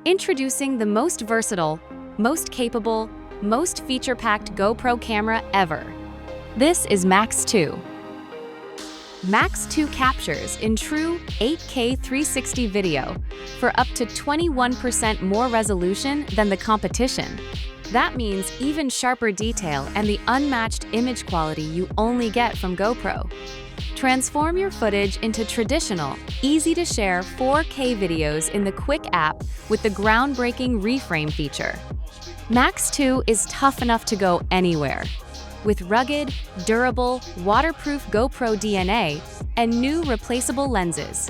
Introducing the most versatile, most capable, most feature-packed GoPro camera ever. This is MAX2. MAX2 captures in true 8K 360 video for up to 21% more resolution than the competition. That means even sharper detail and the unmatched image quality you only get from GoPro. Transform your footage into traditional, easy-to-share 4K videos in the Quik app with the groundbreaking Reframe feature. MAX2 is tough enough to go anywhere. With rugged, durable, waterproof GoPro DNA and new replaceable lenses.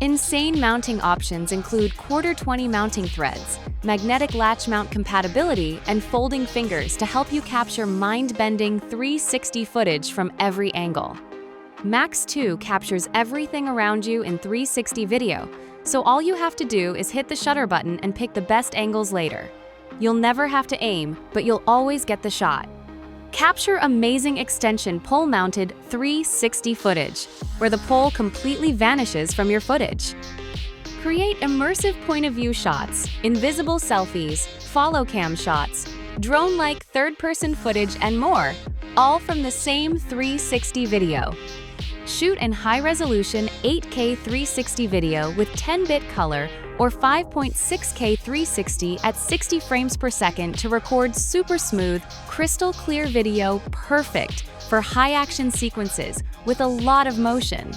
Insane mounting options include Q20 mounting threads, magnetic latch mount compatibility, and folding fingers to help you capture mind-bending 360 footage from every angle. MAX2 captures everything around you in 360 video, so all you have to do is hit the shutter button and pick the best angles later. You'll never have to aim, but you'll always get the shot. Capture amazing extension pole-mounted 360 footage, where the pole completely vanishes from your footage. Create immersive point-of-view shots, invisible selfies, follow-cam shots, drone-like third-person footage, and more, all from the same 360 video. Shoot in high-resolution 8K 360 video with 10-bit color or 5.6K 360 at 60 frames per second to record super smooth, crystal clear video perfect for high-action sequences with a lot of motion.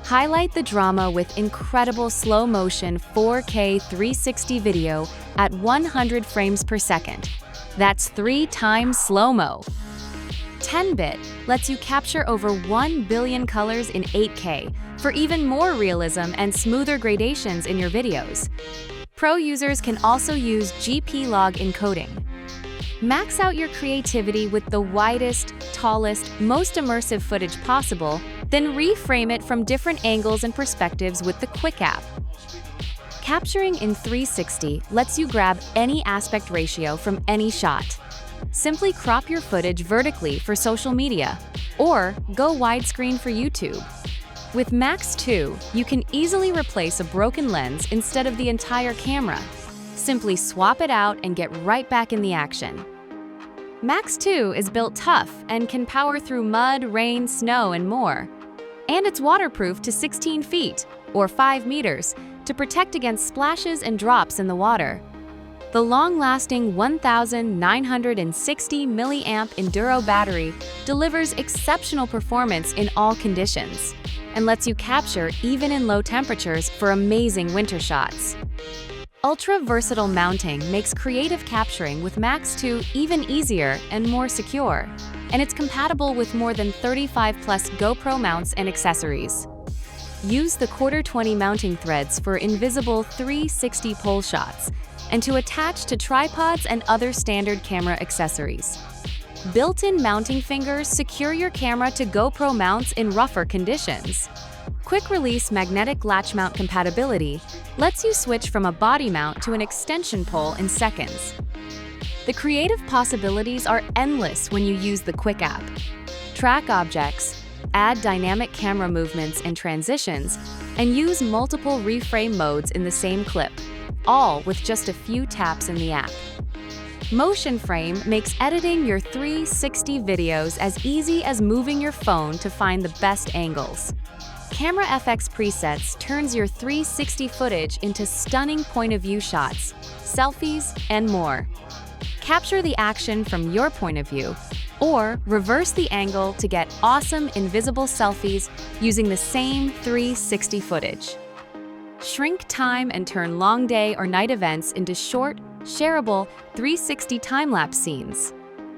Highlight the drama with incredible slow-motion 4K 360 video at 100 frames per second. That's 3 times slow-mo. 10-bit lets you capture over 1 billion colors in 8K for even more realism and smoother gradations in your videos. Pro users can also use GP-log encoding. Max out your creativity with the widest, tallest, most immersive footage possible, then reframe it from different angles and perspectives with the Quik app. Capturing in 360 lets you grab any aspect ratio from any shot. Simply crop your footage vertically for social media, or go widescreen for YouTube. With MAX2, you can easily replace a broken lens instead of the entire camera. Simply swap it out and get right back in the action. MAX2 is built tough and can power through mud, rain, snow, and more. And it's waterproof to 16 feet, or 5 meters, to protect against splashes and drops in the water. The long-lasting 1,960 mAh Enduro battery delivers exceptional performance in all conditions and lets you capture even in low temperatures for amazing winter shots. Ultra-versatile mounting makes creative capturing with MAX2 even easier and more secure, and it's compatible with more than 35+ GoPro mounts and accessories. Use the Q20 mounting threads for invisible 360 pole shots and to attach to tripods and other standard camera accessories. Built-in mounting fingers secure your camera to GoPro mounts in rougher conditions. Quick-release magnetic latch mount compatibility lets you switch from a body mount to an extension pole in seconds. The creative possibilities are endless when you use the Quik app. Track objects, add dynamic camera movements and transitions, and use multiple reframe modes in the same clip, all with just a few taps in the app. Motion Frame makes editing your 360 videos as easy as moving your phone to find the best angles. Camera FX Presets turns your 360 footage into stunning point-of-view shots, selfies, and more. Capture the action from your point of view, or reverse the angle to get awesome invisible selfies using the same 360 footage. Shrink time and turn long day or night events into short, shareable 360 time-lapse scenes.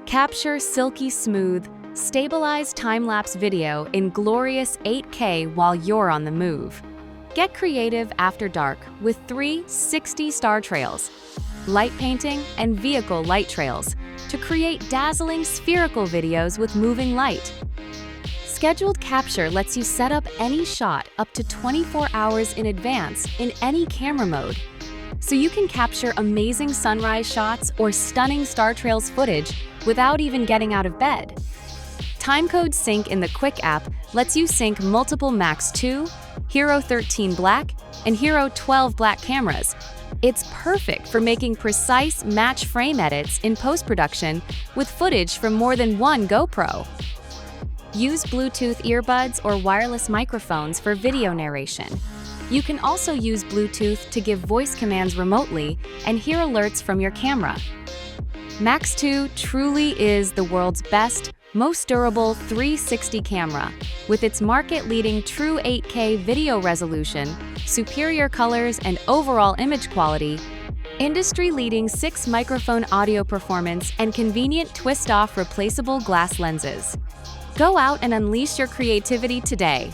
Capture silky smooth, stabilized time-lapse video in glorious 8K while you're on the move. Get creative after dark with 360 star trails, light painting, and vehicle light trails to create dazzling spherical videos with moving light. Scheduled capture lets you set up any shot up to 24 hours in advance in any camera mode, so you can capture amazing sunrise shots or stunning star trails footage without even getting out of bed. Timecode Sync in the Quik app lets you sync multiple MAX2, Hero 13 Black, and Hero 12 Black cameras. It's perfect for making precise match frame edits in post-production with footage from more than one GoPro. Use Bluetooth earbuds or wireless microphones for video narration. You can also use Bluetooth to give voice commands remotely and hear alerts from your camera. MAX2 truly is the world's best, most durable 360 camera. With its market-leading true 8K video resolution, superior colors, and overall image quality, industry-leading 6-microphone audio performance, and convenient twist-off replaceable glass lenses. Go out and unleash your creativity today.